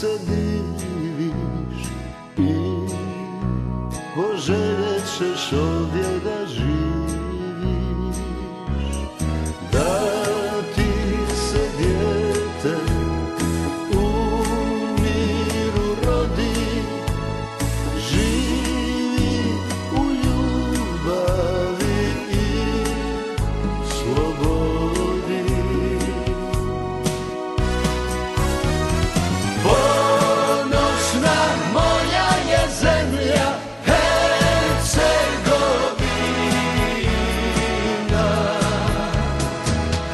se diviš i poželjet ćeš ovdje da živiš, da ti se dijete u miru rodi, živi u ljubavi i slobodi. Ponosna moja je zemlja Hercegovina,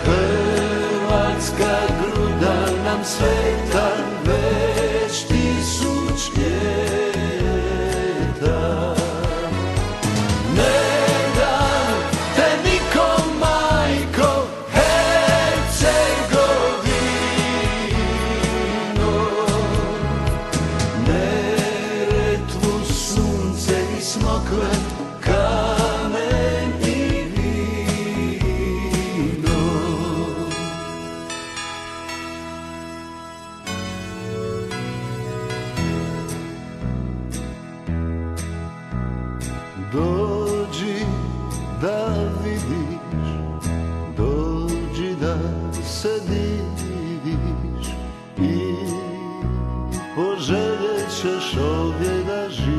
hrvatska gruda nam sveta već 1000 ljeta. Ne dam te nikom, majko, Hercegovino, Neretvu, sunce i smokve, kamen i vino. Dođi da vidiš, dođi da se diviš i poželjet ćeš ovdje da živiš,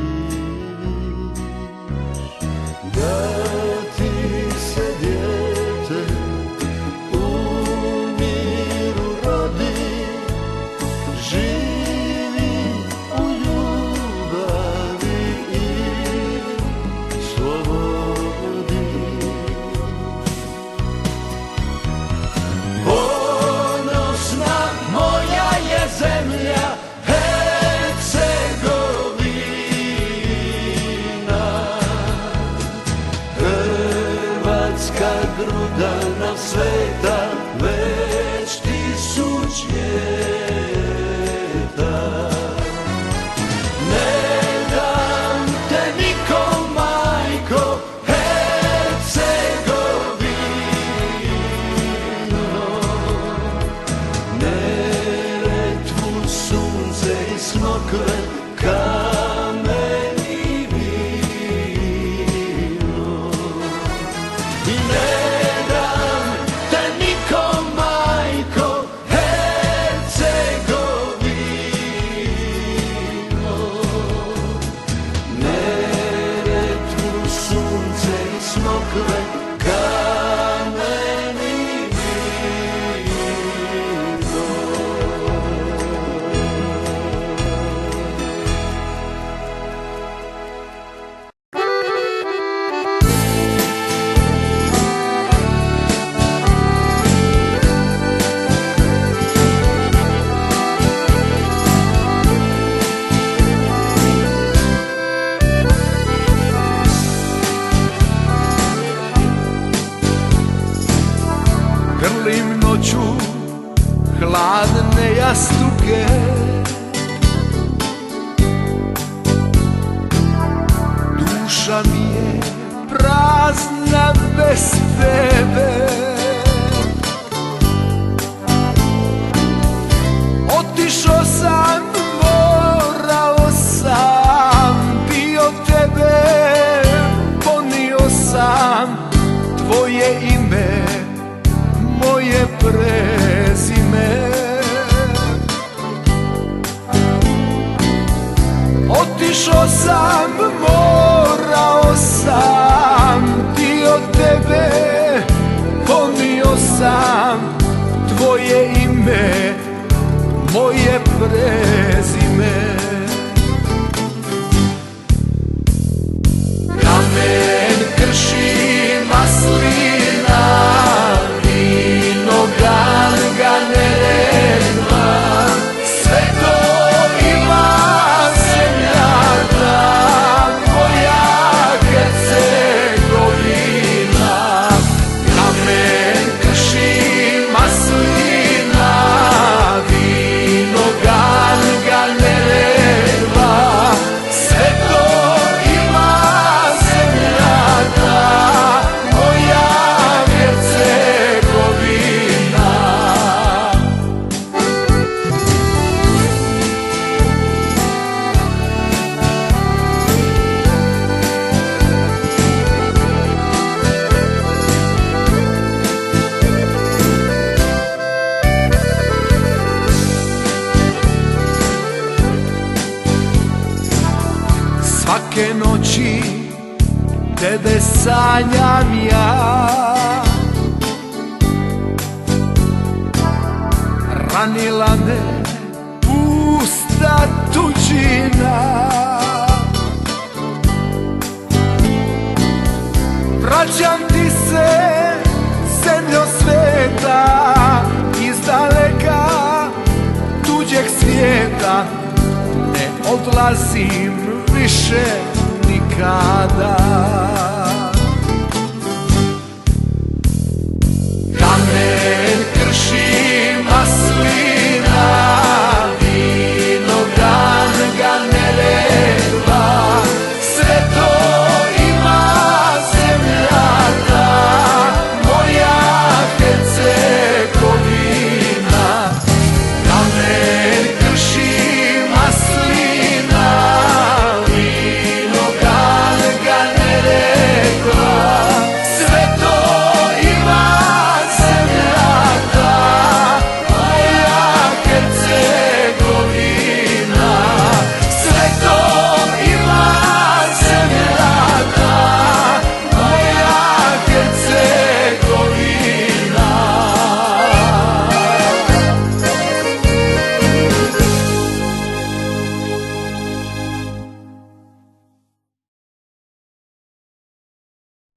da ti se dijete u miru rodi, živi u ljubavi i slobodi. Ponosna moja je zemlja Hercegovina, hrvatska gruda nam sveta već 1000 ljeta. Ne dam te nikom, majko, Hercegovino, Neretvu, sunce i smokve, kamen i vino. I ne dam te nikom, majko, Hercegovino, Neretvu, sunce i smokve, kamen i vino. Grlim noću hladne jastuke, duša mi je prazna bez tebe. Otišao sam, morao sam, bio tebe, ponio sam tvoje ime, moje prezime. Otišao sam, morao sam, dio tebe, ponio sam tvoje ime, moje prezime. Kamen, kršin, maslina, vinogan, Neretva, sve to ima zemlja ta, moja Hercegovina. Kamen, kršin, maslina, vinogan, Neretva, Svake noći tebe sanjam ja, ranila me pusta tuđina. Vraćam ti se, zemljo sveta, iz daleka tuđeg svijeta. Ne odlazim više nikada. Kamen krši